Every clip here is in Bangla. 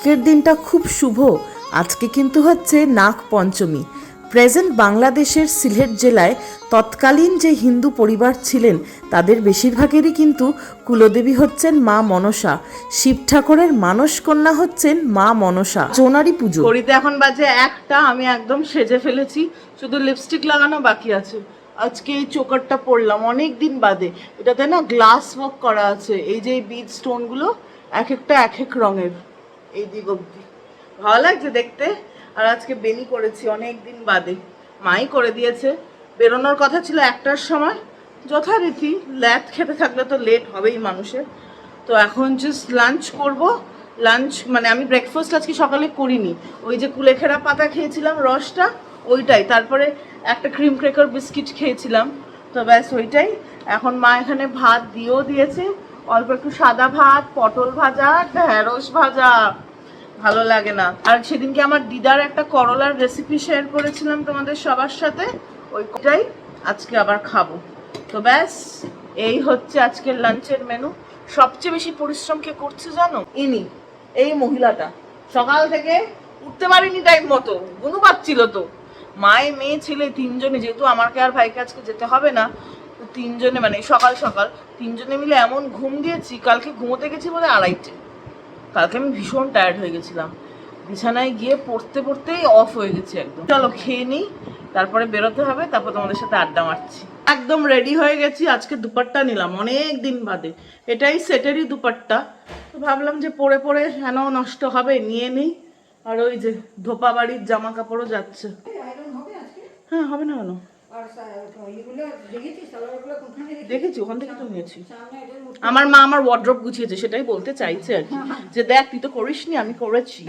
আজকের দিনটা খুব শুভ। আজকে কিন্তু হচ্ছে নাগ পঞ্চমী। প্রেজেন্ট বাংলাদেশের সিলেট জেলায় তৎকালীন যে হিন্দু পরিবার ছিলেন তাদের বেশিরভাগেরই কিন্তু কুলদেবী হচ্ছেন মা মনসা, শিব ঠাকুরের মানস কন্যা হচ্ছেন মা মনসা। চোনারি পুজো ঘড়িতে এখন বাজে 1টা, আমি একদম সেজে ফেলেছি, শুধু লিপস্টিক লাগানো বাকি আছে। আজকে এই চোকারটা পরলাম অনেক দিন বাদে। এটাতে না গ্লাস ওয়ার্ক করা আছে, এই যে বিড স্টোনগুলো এক একটা এক এক রঙের, এই দিক অব্দি ভালো লাগছে দেখতে। আর আজকে বেনি করেছি অনেক দিন বাদে, মাই করে দিয়েছে। বেরোনোর কথা ছিল 1টার সময়, যথারীতি ল্যাথ খেতে থাকলে তো লেট হবেই মানুষের। তো এখন জাস্ট লাঞ্চ করব। লাঞ্চ মানে আমি ব্রেকফাস্ট আজকে সকালে করিনি, ওই যে কুলেখাড়া পাতা খেয়েছিলাম রসটা ওইটাই, তারপরে একটা ক্রিম ক্র্যাকার বিস্কিট খেয়েছিলাম, তো ব্যাস ওইটাই। এখন মা এখানে ভাত দিয়েও দিয়েছে, অল্প একটু সাদা ভাত, পটল ভাজা, ঢেঁড়স ভাজা, ভালো লাগে না। আর সেদিনকে আমার দিদার একটা করলার রেসিপি শেয়ার করেছিলাম তোমাদের সবার সাথে, ওইটাই আজকে আবার খাবো। তো ব্যাস এই হচ্ছে আজকের লাঞ্চের মেনু। সবচেয়ে বেশি পরিশ্রম কে করছে জানো? এই মহিলাটা। সকাল থেকে উঠতে পারিনি টাইম মতো, গুনু পাচ্ছিল তো। মায়ে মেয়ে ছেলে তিনজনে, যেহেতু আমাকে আর ভাইকে আজকে যেতে হবে না, তো তিনজনে মানে সকাল সকাল তিনজনে মিলে এমন ঘুম দিয়েছি, কালকে ঘুমোতে গেছি বলে 2:30। কালকে আমি ভীষণ টায়ার্ড হয়ে গেছিলাম, বিছানায় গিয়ে পড়তে পড়তেই অফ হয়ে গেছি একদম। চলো খেয়ে নিই, তারপরে বেরোতে হবে, তারপর তোমাদের সাথে আড্ডা মারছি। একদম রেডি হয়ে গেছি। আজকে দুপাট্টা নিলাম অনেক দিন বাদে, এটাই সেটেরই দুপাট্টা। তো ভাবলাম যে পরে পরে হেন নষ্ট হবে, নিয়ে নেই। আর ওই যে ধোপা বাড়ির জামা কাপড়ও যাচ্ছে। হ্যাঁ হবে না কেন, দেখেছি ওখান থেকে তো নিয়েছি। আমার মা আমার ওয়ার্ড্রপ গুছিয়েছে, সেটাই বলতে চাইছে আর কি, যে দেখ তুই তো করিসনি, আমি করেছি।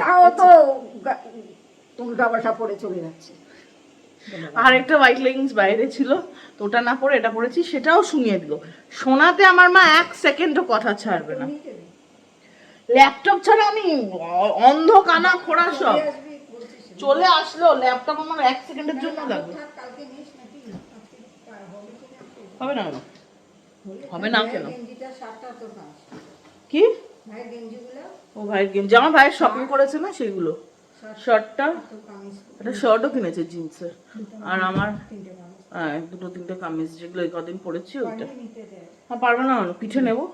আর একটা হোয়াইট লেগিংস বাইরে ছিল, তো ওটা না পরে এটা পরেছি, সেটাও শুনিয়ে দিল। শোনাতে আমার মা 1 সেকেন্ডও কথা ছাড়বে না। ল্যাপটপ ছাড়া আমি অন্ধ কানা খোড়া সব চলে আসলো, ল্যাপটপ আমার 1 সেকেন্ডের জন্য লাগবে। হবে না হবে না কেন? কি ও ভাইয়ের গেঞ্জি, আমার ভাইয়ের শপিং করেছে না সেইগুলো। শার্টটা, একটা শার্টও কিনেছে জিন্সের, আর আমার হ্যাঁ 2-3টে কামিজ যেগুলো এই কদিন পরেছি ওইটা। হ্যাঁ পারবে না পিঠে নেবো।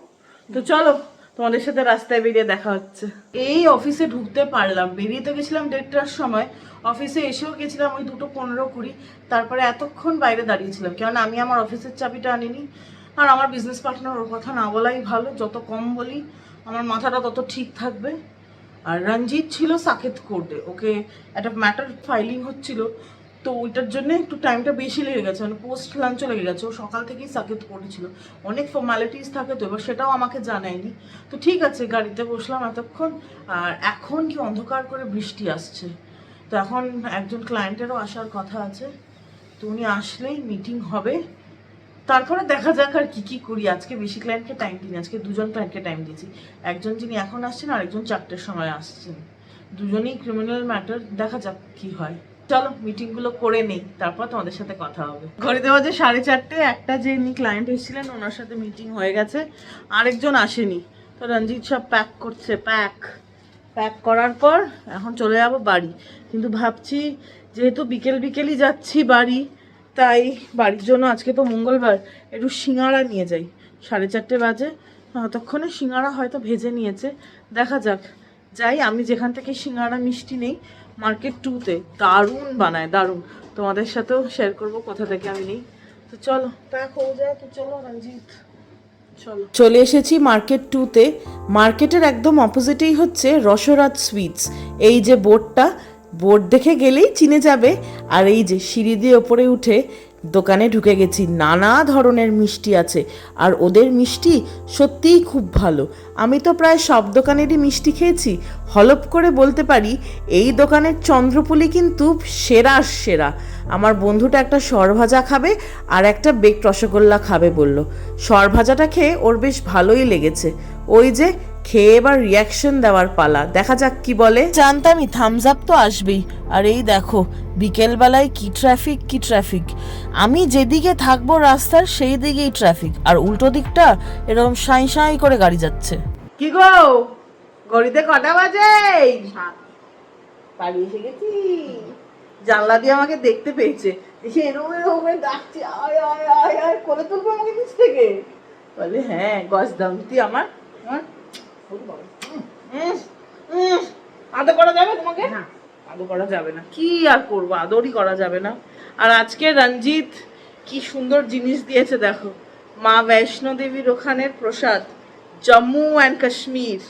তো চলো তোমাদের সাথে রাস্তায় বেরিয়ে দেখা হচ্ছে। এই অফিসে ঢুকতে পারলাম, বেরিয়ে তো গেছিলাম 1:30টার সময়, অফিসে এসেও গেছিলাম ওই 2:15-20। তারপরে এতক্ষণ বাইরে দাঁড়িয়েছিলাম, কেননা আমি আমার অফিসের চাবিটা আনিনি। আর আমার বিজনেস পার্টনার, ওর কথা না বলাই ভালো, যত কম বলি আমার মাথাটা তত ঠিক থাকবে। আর রঞ্জিত ছিল সাকেত কোর্টে, ওকে একটা ম্যাটার ফাইলিং হচ্ছিল, তো ওইটার জন্য একটু টাইমটা বেশি লেগে গেছে, মানে পোস্ট লাঞ্চও লেগে গেছে। ও সকাল থেকেই সাকেত কোর্টে ছিল, অনেক ফর্মালিটিস থাকে, তো এবার সেটাও আমাকে জানায়নি। তো ঠিক আছে, গাড়িতে বসলাম এতক্ষণ। আর এখন কি অন্ধকার করে বৃষ্টি আসছে, তো এখন একজন ক্লায়েন্টেরও আসার কথা আছে, তো উনি আসলেই মিটিং হবে, তারপরে দেখা যাক আর কি করি। আজকে বেশি ক্লায়েন্টকে টাইম দিই, আজকে 2জন ক্লায়েন্টকে টাইম দিয়েছি, একজন যিনি এখন আসছেন আর একজন 4টের সময় আসছেন, দুজনেই ক্রিমিনাল ম্যাটার। দেখা যাক কি হয়। চলো মিটিংগুলো করে নেই, তারপর তোমাদের সাথে কথা হবে। ঘড়িতে বাজে 4:30। একটা যে ক্লায়েন্ট এসেছিলেন ওনার সাথে মিটিং হয়ে গেছে, আরেকজন আসেনি, তো রঞ্জিত সব প্যাক করছে। প্যাক করার পর এখন চলে যাব বাড়ি, কিন্তু ভাবছি যেহেতু বিকেলই যাচ্ছি বাড়ি, তাই বাড়ির জন্য আজকে তো মঙ্গলবার একটু সিঙ্গাড়া নিয়ে যাই। 4:30 বাজে, ততক্ষণে সিঙ্গাড়া হয়তো ভেজে নিয়েছে, দেখা যাক। যাই, আমি যেখান থেকে সিঙ্গাড়া মিষ্টি নেই মার্কেট 2-তে, দারুণ বানায়, দারুণ। তোমাদের সাথেও শেয়ার করব কোথা থেকে আমি নেই। তো চলো প্যাক হয়ে যায়, তো চলো রঞ্জিত চলে এসেছি মার্কেট 2-তে। মার্কেটের একদম অপোজিটেই হচ্ছে রসরাজ সুইটস। এই যে বোর্ড দেখে গেলেই চিনে যাবে। আর এই যে সিঁড়ি দিয়ে ওপরে উঠে দোকানে ঢুকে গেছি, নানা ধরনের মিষ্টি আছে, আর ওদের মিষ্টি সত্যিই খুব ভালো। আমি তো প্রায় সব দোকানেরই মিষ্টি খেয়েছি, হলপ করে বলতে পারি এই দোকানের চন্দ্রপুলি কিন্তু সেরা। আমার বন্ধুটা একটা সরভাজা খাবে আর একটা বেকড রসগোল্লা খাবে বলল। সরভাজাটা খেয়ে ওর বেশ ভালোই লেগেছে। ওই যে খেয়ে এবার রিয়াকশন দেওয়ার পালা, দেখা যাক কি বলে। জানতামই থামস আপ তো আসবেই। আর এই দেখো বিকেলবেলায় কি ট্রাফিক। আমি যেদিকে থাকবো রাস্তার সেই দিকেই ট্রাফিক, আর উল্টো দিকটা এরকম সাঁই করে গাড়ি যাচ্ছে। কি গো ঘড়িতে কটা বাজে? বাড়ি এসে গেছি। জানলা দিয়ে আমাকে দেখতে পেয়েছে, এসে এরকম এরকম ডাকছে, আয় আয় আয় আয়, কোলে তুলবো আমাকে নিচ থেকে? বলে হ্যাঁ গজ দাম তুই আমার। আদর করা যাবে তোমাকে? আদর করা যাবে না, কি আর করবো, আদরই করা যাবে না। আর আজকে রঞ্জিত কি সুন্দর জিনিস দিয়েছে দেখো, মা বৈষ্ণো দেবীর ওখানের প্রসাদ, জম্মু অ্যান্ড কাশ্মীর,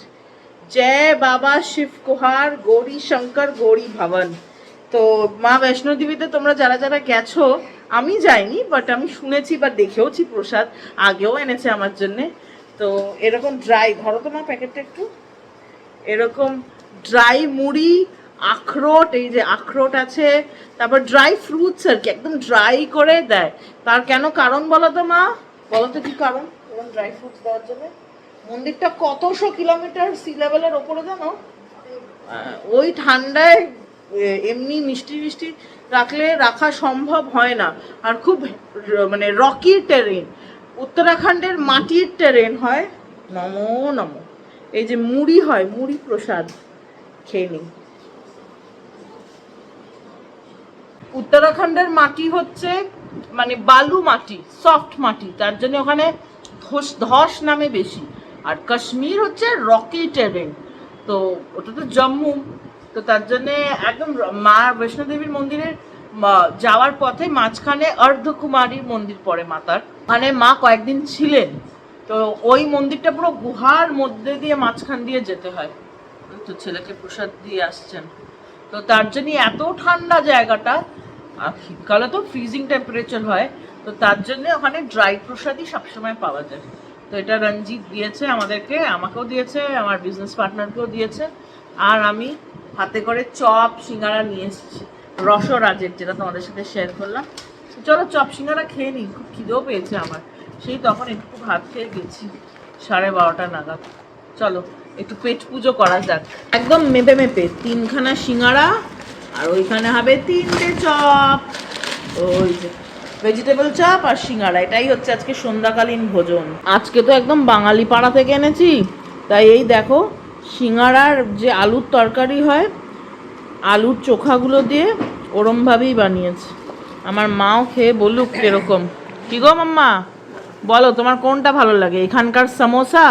জয় বাবা শিব কুহার গৌরী শঙ্কর গৌরী ভবন। তো মা বৈষ্ণো দেবীতে তোমরা যারা যারা গেছো, আমি যাইনি বাট আমি শুনেছি বা দেখেওছি প্রসাদ, আগেও এনেছে আমার জন্যে। তো এরকম ড্রাই, ধরো তোমার প্যাকেটটা একটু, এরকম ড্রাই মুড়ি, আখরোট, এই যে আখরোট আছে, তারপর ড্রাই ফ্রুটস আর কি, একদম ড্রাই করে দেয়। তার কেন কারণ বলো তো মা, বলো তো কি কারণ এরকম ড্রাই ফ্রুটস দেওয়ার জন্য? মন্দিরটা কতশো কিলোমিটার সি লেভেলের ওপরে জানো? ওই ঠান্ডায় এমনি মিষ্টি মিষ্টি রাখা সম্ভব হয় না। আর খুব মানে রকি টেরেন, উত্তরাখণ্ডের মাটির টেরেন হয়। নমো নমো। এই যে মুড়ি হয়, মুড়ি প্রসাদ খেয়ে নিই। উত্তরাখণ্ডের মাটি হচ্ছে মানে বালু মাটি, সফট মাটি, তার জন্য ওখানে ধস নামে বেশি। আর কাশ্মীর হচ্ছে রকি টেরেন, তো ওটা তো জম্মু, তো তার জন্যে একদম মা বৈষ্ণো দেবীর মন্দিরে যাওয়ার পথে মাঝখানে অর্ধকুমারীর মন্দির পড়ে মাতার, মানে মা কয়েকদিন ছিলেন। তো ওই মন্দিরটা পুরো গুহার মধ্যে দিয়ে মাঝখান দিয়ে যেতে হয়। তো ছেলেকে প্রসাদ দিয়ে আসছেন, তো তার জন্য এত ঠান্ডা জায়গাটা, আর শীতকালে তো ফ্রিজিং টেম্পারেচার হয়, তো তার জন্য ওখানে ড্রাই প্রসাদই সবসময় পাওয়া যায়। তো এটা রঞ্জিত দিয়েছে আমাদেরকে, আমাকেও দিয়েছে, আমার বিজনেস পার্টনারকেও দিয়েছে। আর আমি হাতে করে চপ সিঙ্গারা নিয়ে এসেছি রসরাজের, যেটা তোমাদের সাথে শেয়ার করলাম। চলো চপ সিঙ্গারা খেয়ে নিই, খুব খিদেও পেয়েছে আমার, সেই তখন একটু ভাত খেয়ে গেছি 12:30 নাগাদ। চলো একটু পেট পুজো করা যাক, একদম মেপে মেপে 3খানা সিঙ্গারা, আর ওইখানে হবে 3টে চপ, ওই যে ভেজিটেবল চপ আর সিঙ্গারা। এটাই হচ্ছে আজকে সন্ধ্যাকালীন ভোজন। আজকে তো একদম বাঙালি পাড়া থেকে এনেছি, তাই এই দেখো সিঙ্গারার যে আলুর তরকারি হয়, আলুর চোখাগুলো দিয়ে ওরমভাবেই বানিয়েছে। আমার মাও খেয়ে বলুক কিরকম। কি গো মাম্মা, বলো তোমার কোনটা ভালো লাগে, এখানকার সামোসা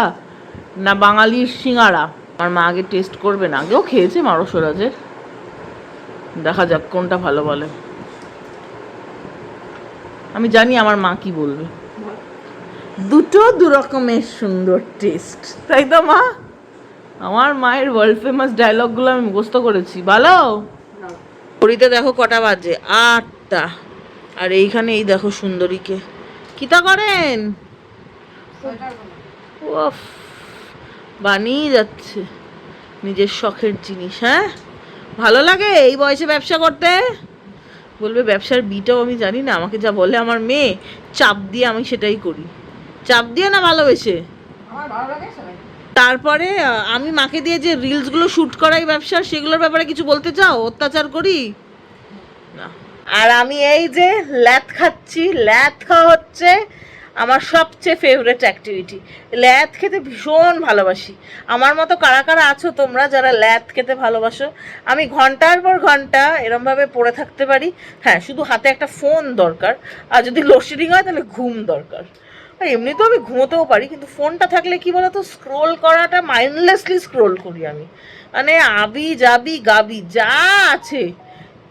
না বাঙালির সিঙ্গারা? আমার মা আগে টেস্ট করবে না, আগেও খেয়েছে মা রসরাজের, দেখা যাক কোনটা ভালো বলে। আমি জানি আমার মা কি বলবে, দুটো দু রকমের সুন্দর টেস্ট, তাই তো মা? আমার মায়ের ওয়ার্ল্ড ফেমাস ডায়লগগুলো আমি মুখস্থ করেছি। ভালো ঘড়িতে দেখো কটা বাজে, 8টা। আর এইখানে এই দেখো সুন্দরীকে কিতা করেন, ওফ বানিয়ে যাচ্ছে নিজের শখের জিনিস। হ্যাঁ ভালো লাগে এই বয়সে ব্যবসা করতে? বলবে ব্যবসার বিটাও আমি জানি না, আমাকে যা বলে আমার মেয়ে চাপ দিয়ে আমি সেটাই করি, চাপ দিয়ে না ভালোবেসে। তারপরে আমি মাকে দিয়ে যে রিলসগুলো শ্যুট করাই ব্যবসার, সেগুলোর ব্যাপারে কিছু বলতে চাও? অত্যাচার করি না। আর আমি এই যে ল্যাথ খাচ্ছি, ল্যাথ খাওয়া হচ্ছে আমার সবচেয়ে ফেভারিট অ্যাক্টিভিটি। ল্যাথ খেতে ভীষণ ভালোবাসি। আমার মতো কারা কারা আছো তোমরা যারা ল্যাথ খেতে ভালোবাসো? আমি ঘন্টার পর ঘন্টা এরমভাবে পড়ে থাকতে পারি। হ্যাঁ শুধু হাতে একটা ফোন দরকার, আর যদি লোডশেডিং হয় তাহলে ঘুম দরকার। আর এমনি তো আমি ঘুমোতেও পারি, কিন্তু ফোনটা থাকলে কি বলতো, স্ক্রোল করাটা মাইন্ডলেসলি স্ক্রোল করি আমি, মানে আবি যাবি গাবি যা আছে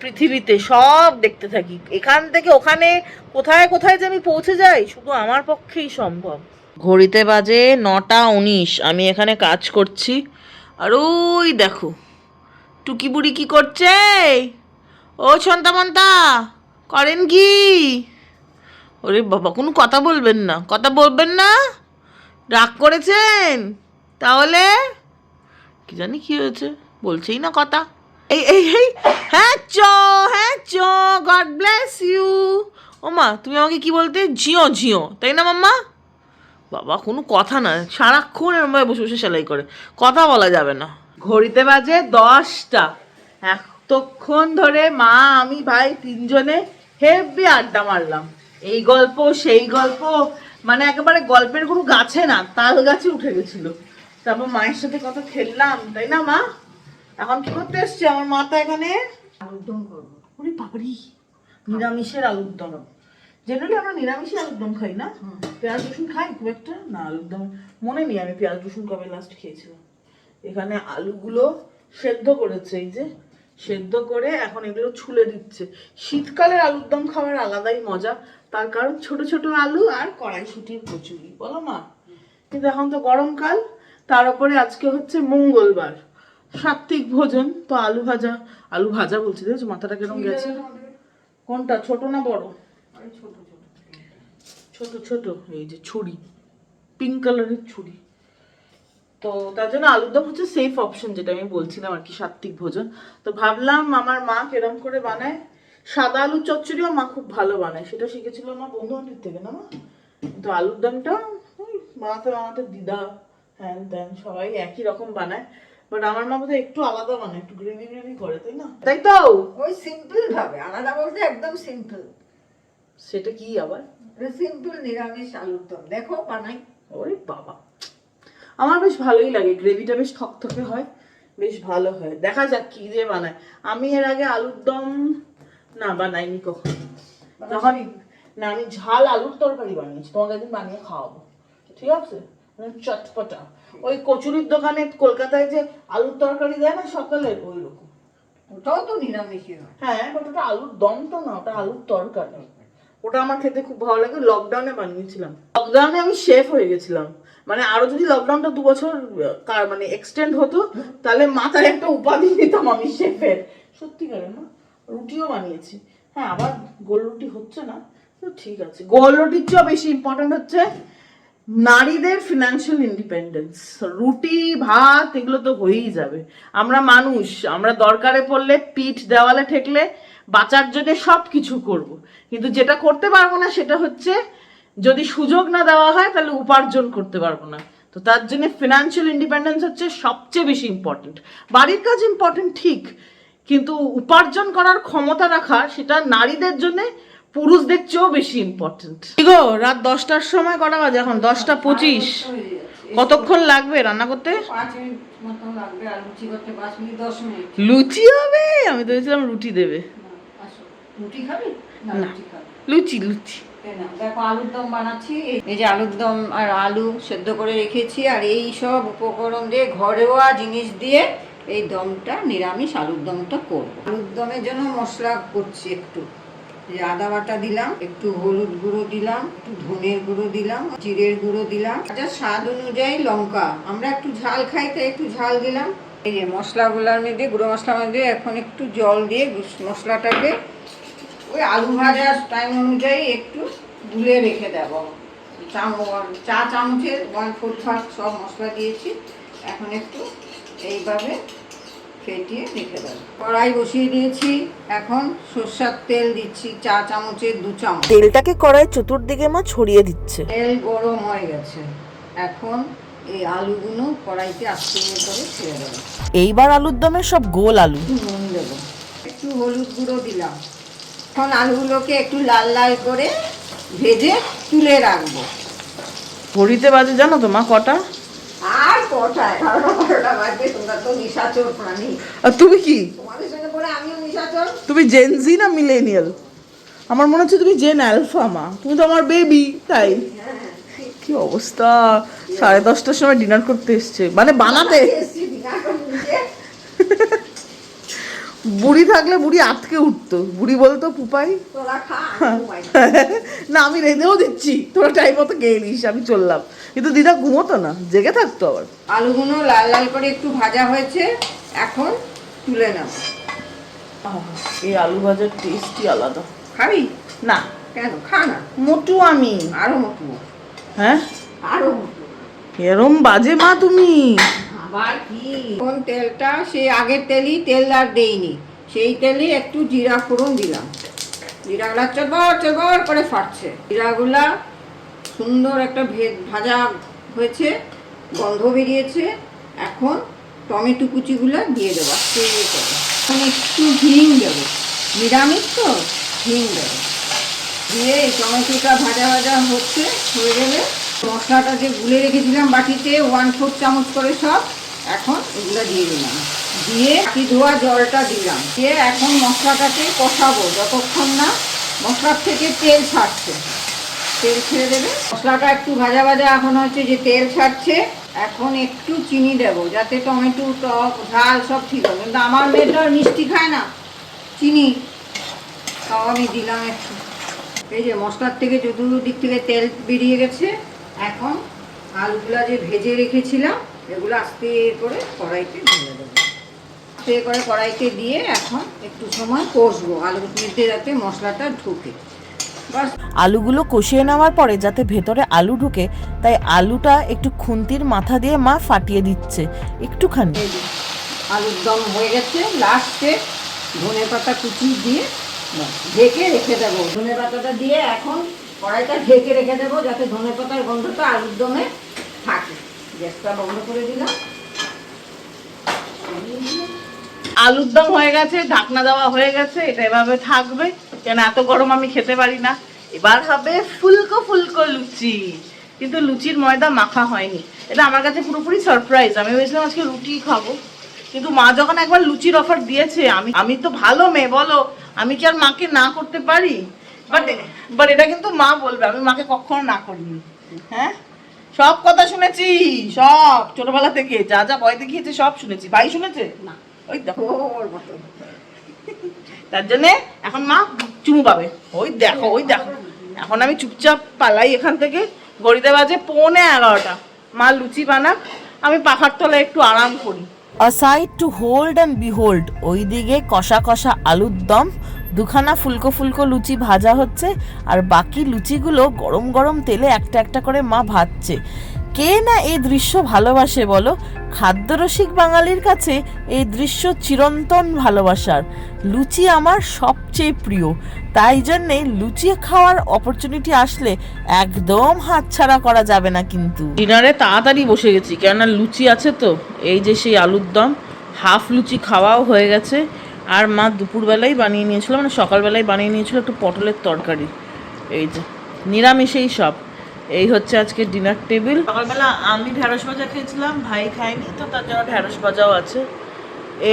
পৃথিবীতে সব দেখতে থাকি, এখান থেকে ওখানে কোথায় কোথায় যে আমি পৌঁছে যাই শুধু আমার পক্ষেই সম্ভব। ঘড়িতে বাজে 9টা 19, আমি এখানে কাজ করছি। আর ওই দেখো টুকি বুড়ি কি করছে, ও ছন্তা মন্তা করেন কি? ওরে বাবা, কোনো কথা বলবেন না, কথা বলবেন না, রাগ করেছেন? তাহলে কি জানি কি হয়েছে, বলছেই না কথা। এই এই এই হ্যাঁ চ গড ব্লেস ইউ। ও মা তুমি আমাকে কি বলতে, ঝিও ঝিও, তাই না মাম্মা? বাবা কোনো কথা না, সারাক্ষণ এরমভাবে বসে বসে সেলাই করে, কথা বলা যাবে না। ঘড়িতে বাজে 10টা, এতক্ষণ ধরে মা আমি ভাই 3জনে হেব্বি আড্ডা মারলাম, এই গল্প সেই গল্প, মানে একেবারে গল্পের কোনো গাছে না তাল গাছে উঠে গেছিল। তারপর মায়ের সাথে কত খেললাম, তাই না মা? এখন কি করতে এসছে আমার মাটা এখানে? আলুর দম করবো। ওরে বাবারি, নিরামিষের আলুর দম। জেনারেলি আমরা নিরামিষই আলুর দম খাই না, পেঁয়াজ রসুন খাই খুব একটা না। আলুর দম মনে নেই আমি পেঁয়াজ রসুন কবে লাস্ট খেয়েছিলাম। এখানে আলুগুলো সেদ্ধ করেছে, এই যে সেদ্ধ করে এখন এগুলো ছুলে দিচ্ছে। শীতকালের আলুর দম খাওয়ার আলাদাই মজা, তার কারণ ছোট ছোট আলু আর কড়াইশুঁটির কচুরি, বলো মা? কিন্তু এখন তো গরমকাল, তার উপরে আজকে হচ্ছে মঙ্গলবার, সাত্ত্বিক ভোজন। তো আলু ভাজা, আলু ভাজা বলছি, দেখছো মাথাটা কেরম গেছে? কোনটা, ছোট না বড়? ছোট ছোট, এই যে ছুরি, পিঙ্ক কালারের ছুরি। তো তার জন্য আলুর দম হচ্ছে সেফ অপশন, যেটা আমি বলছিলাম আর কি, সাত্ত্বিক ভোজন। তো ভাবলাম আমার মা কেরম করে বানায়। সাদা আলুর চচ্চড়িও মা খুব ভালো বানায়, সেটা শিখেছিল আমার বন্ধু বান্ধব থেকে না মা। তো আলুর দমটা বানাতে বানাতে দিদা হ্যান ত্যান সবাই একই রকম বানায়, বাট আমার মা বোধহয় একটু আলাদা বানায়, একটু গ্রেভি গ্রেভি করে, তাই না? তাই তো, ওই সিম্পল ভাবে, আলাদা বলতে একদম সিম্পল। সেটা কি আবার? সিম্পল নিরামিষ আলুর দম দেখো বানাই। ওরে বাবা, আমার বেশ ভালোই লাগে, গ্রেভিটা বেশ থকথকে হয়, বেশ ভালো হয়। দেখা যাক কি দিয়ে বানায়। আমি এর আগে আলুর দম না বানাইনি কখন, যখন না আমি ঝাল আলুর তরকারি বানিয়েছি, তোমাকে একদিন বানিয়ে খাওয়াবো, ঠিক আছে? চটপটা, ওই কচুরির দোকানে কলকাতায় যে আলুর তরকারি দেয় না সকালে, ওই রকম। ওটাও তো নিরামিষই হয়। হ্যাঁ, বাট ওটা আলুর দম তো না, ওটা আলুর তরকারি। ওটা আমার খেতে খুব ভালো লাগে, লকডাউনে বানিয়েছিলাম। লকডাউনে আমি শেফ হয়ে গেছিলাম, মানে আরো যদি লকডাউনটা 2 বছর মানে এক্সটেন্ড হতো, তাহলে মাথায় একটা উপাধি দিতাম আমি শেফের। সত্যিকারে না, রুটিও বানিয়েছি। হ্যাঁ, আবার গোল রুটি হচ্ছে না, তো ঠিক আছে। গোল রুটির চেয়েও বেশি ইম্পর্টেন্ট হচ্ছে নারীদের ফিনান্সিয়াল ইন্ডিপেন্ডেন্স। রুটি ভাত এগুলো তো হয়েই যাবে, আমরা মানুষ, আমরা দরকারে পড়লে পিঠ দেওয়ালে ঠেকলে বাঁচার জন্য সব কিছু করব, কিন্তু যেটা করতে পারবো না সেটা হচ্ছে যদি সুযোগ না দেওয়া হয় তাহলে উপার্জন করতে পারবো না। তো তার জন্য ফিনান্সিয়াল ইন্ডিপেন্ডেন্স হচ্ছে সবচেয়ে বেশি ইম্পর্টেন্ট। বাড়ির কাজ ইম্পর্টেন্ট ঠিক, কিন্তু উপার্জন করার ক্ষমতা রাখা সেটা নারীদের জন্য পুরুষদের চেয়েও বেশি ইম্পর্টেন্ট। গো, রাত 10টার সময় কটা বাজে এখন? 10টা 25। কতক্ষণ লাগবে রান্না করতে? 5 মিনিট মতো লাগবে, আর লুচি করতে 5 মিনিট 10 মিনিট। লুচি হবে? আমি তো ভেবেছিলাম রুটি দেবে। আসো, রুটি খাবি না? লুচি খাবি? লুচি লুচি। না, দেখো আলুর দম বানাচ্ছি। এই যে আলুর দম আর আলু সেদ্ধ করে রেখেছি, আর এই সব উপকরণ দিয়ে, ঘরোয়া জিনিস দিয়ে এই দমটা, নিরামিষ আলুর দমটা করব। আলুর দমের জন্য মশলা করছি একটু, যে আদা বাটা দিলাম, একটু হলুদ গুঁড়ো দিলাম, একটু ধনের গুঁড়ো দিলাম, জিরের গুঁড়ো দিলাম, আচ্ছা স্বাদ অনুযায়ী লঙ্কা, আমরা একটু ঝাল খাই তাই একটু ঝাল দিলাম। এই যে মশলাগুলোর মধ্যে, গুঁড়ো মশলার মধ্যে এখন একটু জল দিয়ে মশলাটাকে ওই আলু ভাজার টাইম অনুযায়ী একটু গুলে রেখে দেবো। চা চামচের 1/4 ভাগ সব মশলা দিয়েছি, এখন একটু এইভাবে ফেটিয়ে রেখে দেবো। কড়াই বসিয়ে দিয়েছি, এখন সরষের তেল দিচ্ছি চা চামচের 2 চামচ। তেলটাকে কড়াই চতুর্দিকে মা ছড়িয়ে দিচ্ছে। তেল গরম হয়ে গেছে, এখন এই আলুগুলো কড়াইতে আস্তে করে ছেড়ে দেবো। এইবার আলুর দমের সব গোল আলু। একটু নুন দেবো, একটু হলুদ গুঁড়ো দিলাম। এখন আলুগুলোকে একটু লাল লাল করে ভেজে তুলে রাখবো। ঘড়িতে বাজে জানো তো মা কটা? আর কটা, 11টা বাজবে। তোমরা তো নিশাচর প্রাণী। আর তুমি কি? তোমাদের সঙ্গে পরে আমিও নিশাচর। তুমি জেনজি না মিলেনিয়াল? আমার মনে হচ্ছে তুমি জেন অ্যালফা মা, তুমি তো আমার বেবি তাই। কি অবস্থা, 10:30টার সময় ডিনার করতে এসছে, মানে বানাতে। বুড়ি থাকলে বুড়ি আটকে উঠতো, বুড়ি বলতো পুপাই তোরা খা, না আমি রেঁধেও দিচ্ছি, তোরা টাইম মতো খেয়ে নিস, আমি চললাম। কিন্তু দিদা ঘুমোতো না, জেগে থাকতো আবার। আলুগুলো লাল লাল করে একটু ভাজা হয়েছে, এখন তুলে নেব। এই আলু ভাজার টেস্টই আলাদা। খাবি না কেন? খা না। মোটু আমি। আরো মোটু, হ্যাঁ আরো মোটু। এরম বাজে মা তুমি। আবার কি, কোন তেলটা সেই আগের তেলই, তেল আর দেইনি, সেই তেলে একটু জিরা ফোড়ন দিলাম। জিরাগুলা চরবর চরবর করে ফাটছে, জিরাগুলা সুন্দর একটা ভাজা হয়েছে, গন্ধ বেরিয়েছে। এখন টমেটো কুচিগুলো দিয়ে দেবো আস্তে করে। এখন একটু হিং দেবো, নিরামিষ তো হিং দেবো। দিয়ে এই টমেটোটা ভাজা ভাজা হয়ে গেলে মশলাটা যে গুলে রেখেছিলাম বাটিতে 1/4 চামচ করে সব, এখন এগুলো দিয়ে দিলাম, দিয়ে বাকি ধোয়া জলটা দিলাম, দিয়ে এখন মশলাটাকে কষাবো যতক্ষণ না মশলার থেকে তেল ছাড়ছে। তেল ছেড়ে দেবে, মশলাটা একটু ভাজা ভাজা এখন হচ্ছে যে তেল ছাড়ছে। এখন একটু চিনি দেবো যাতে টমেটো টক ঝাল সব ঠিক হবে, কিন্তু আমার মেয়েটা মিষ্টি খায় না চিনি, তাও আমি দিলাম একটু। এই যে মশলার থেকে চতুর্দিক থেকে তেল বেরিয়ে গেছে, এখন আলুগুলা যে ভেজে রেখেছিলাম এগুলো আস্তে করে কড়াইতে ঢেলে দেবো, আস্তে করে কড়াইতে দিয়ে এখন একটু সময় কষবো আলুর মধ্যে যাতে মশলাটা ঢুকে। বাস, আলুগুলো কষিয়ে নেওয়ার পরে যাতে ভেতরে আলু ঢুকে তাই আলুটা একটু খুন্তির মাথা দিয়ে মা ফাটিয়ে দিচ্ছে একটুখানি। এই যে আলুর দম হয়ে গেছে, লাস্টে ধনে পাতা কুচি দিয়ে ব্যাস ঢেকে রেখে দেবো। ধনে পাতাটা দিয়ে এখন কড়াইটা ঢেকে রেখে দেবো যাতে ধনে পাতার গন্ধটা আলুর দমে থাকে। গ্যাসটা বন্ধ করে দিলাম। আলুর দম হয়ে গেছে, ঢাকনা দেওয়া হয়ে গেছে, এটা এভাবে থাকবে, কেন এত গরম আমি খেতে পারি না। এবার হবে ফুলকো ফুলকো লুচি, কিন্তু লুচির ময়দা মাখা হয়নি। এটা আমার কাছে পুরোপুরি সারপ্রাইজ। আমি ভেবেছিলাম আজকে রুটি খাবো, কিন্তু মা যখন একবার লুচির অফার দিয়েছে, আমি তো ভালো মেয়ে বলো, আমি কি আর মাকে না করতে পারি? বাট এটা কিন্তু মা বলবে, আমি মাকে কখনো না করিনি। হ্যাঁ, সব কথা শুনেছি, সব ছোটবেলা থেকে যা যা ভয় দেখিয়েছে সব শুনেছি। ভাই শুনেছে না? ওই দেখো ওর মতো তার জন্যে এখন মা চুমু পাবে। ওই দেখো ওই দেখো, এখন আমি চুপচাপ পালাই এখান থেকে। ঘড়িতে বাজে 11:45। মা লুচি বানাক, আমি পাখার তলায় একটু আরাম করি। A sight to hold and behold, ওইদিকে কষা কষা আলুর দম, দুখানা ফুলকো ফুলকো লুচি ভাজা হচ্ছে, আর বাকি লুচিগুলো গরম গরম তেলে একটা একটা করে মা ভাজছে। কে না এই দৃশ্য ভালোবাসে বলো? খাদ্যরসিক বাঙালির কাছে এই দৃশ্য চিরন্তন ভালোবাসার। লুচি আমার সবচেয়ে প্রিয়, তাই জন্যে লুচি খাওয়ার অপরচুনিটি আসলে একদম হাতছাড়া করা যাবে না। কিন্তু ডিনারে তাড়াতাড়ি বসে গেছি, কেননা লুচি আছে তো। এই যে সেই আলুর দম, হাফ লুচি খাওয়াও হয়ে গেছে। আর মা দুপুরবেলায় বানিয়ে নিয়েছিল, মানে সকালবেলায় বানিয়ে নিয়েছিল একটু পটলের তরকারি। এই যে নিরামিষেই সব। এই হচ্ছে আজকে ডিনার টেবিল। সকালবেলা আমি ঢ্যাঁড়স ভাজা খেয়েছিলাম, ভাই খায়নি, তো তার জন্য ঢ্যাঁড়স ভাজাও আছে।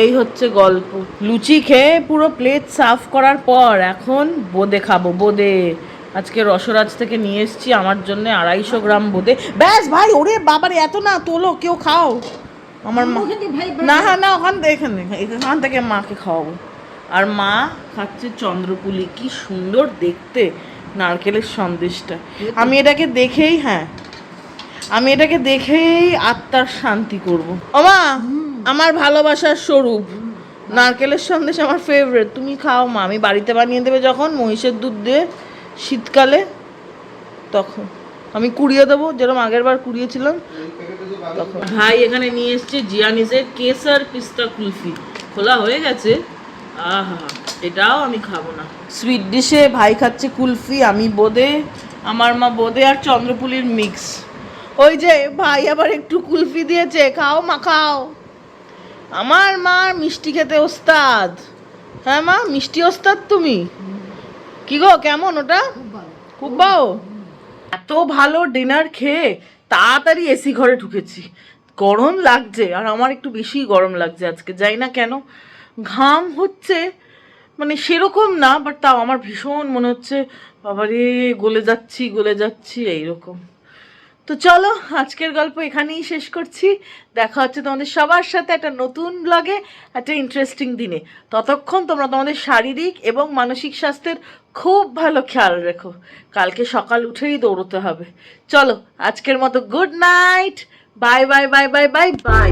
এই হচ্ছে গল্প। লুচি খেয়ে পুরো প্লেট সাফ করার পর এখন বোঁদে খাবো। বোঁদে আজকে রসরাজ থেকে নিয়ে এসেছি আমার জন্য 250 গ্রাম বোঁদে। ব্যাস ভাই, ওরে বাবারে এত না তোলো, কেউ খাও। আমার মা না, হ্যাঁ না, এখান থেকে মাকে খাওয়াবো। আর মা খাচ্ছে চন্দ্রপুলি, কি সুন্দর দেখতে নারকেলের সন্দেশটা। আমি এটাকে দেখেই আত্মার শান্তি করব। ওমা, আমার ভালোবাসার স্বরূপ নারকেলের সন্দেশ আমার ফেভারিট। তুমি খাও মা, আমি বাড়িতে বানিয়ে দেবে যখন মহিষের দুধ দিয়ে শীতকালে, তখন আমি কুড়িয়ে দেবো, যেরকম আগের বার কুড়িয়েছিলাম তখন। ভাই এখানে নিয়ে এসছে জিয়ানিজের কেসার পিস্তা কুলফি, খোলা হয়ে গেছে। আহা, এটাও আমি খাবো না। সুইট ডিশে ভাই খাচ্ছে কুলফি, আমি বোঁদে, আমার মা বোঁদে আর চন্দ্রপুলির মিক্স। ওই যে ভাই আবার একটু কুলফি দিয়েছে, খাও মা খাও। আমার মা মিষ্টি খেতে ওস্তাদ। হ্যাঁ মা, মিষ্টি ওস্তাদ তুমি। কি গো, কেমন ওটা? খুব ভালো। এত ভালো ডিনার খেয়ে তাড়াতাড়ি এসি ঘরে ঢুকেছি। গরম লাগছে, আর আমার একটু বেশি গরম লাগছে আজকে, যাই না কেন। ঘাম হচ্ছে, মানে সেরকম না, বাট তাও আমার ভীষণ মনে হচ্ছে বাবারে গলে যাচ্ছি এইরকম। তো চলো, আজকের গল্প এখানেই শেষ করছি। দেখা হচ্ছে তোমাদের সবার সাথে একটা নতুন ব্লগে, একটা ইন্টারেস্টিং দিনে। ততক্ষণ তোমরা তোমাদের শারীরিক এবং মানসিক স্বাস্থ্যের খুব ভালো খেয়াল রেখো। কালকে সকাল উঠেই দৌড়তে হবে। চলো, আজকের মতো good night, bye bye bye bye bye bye.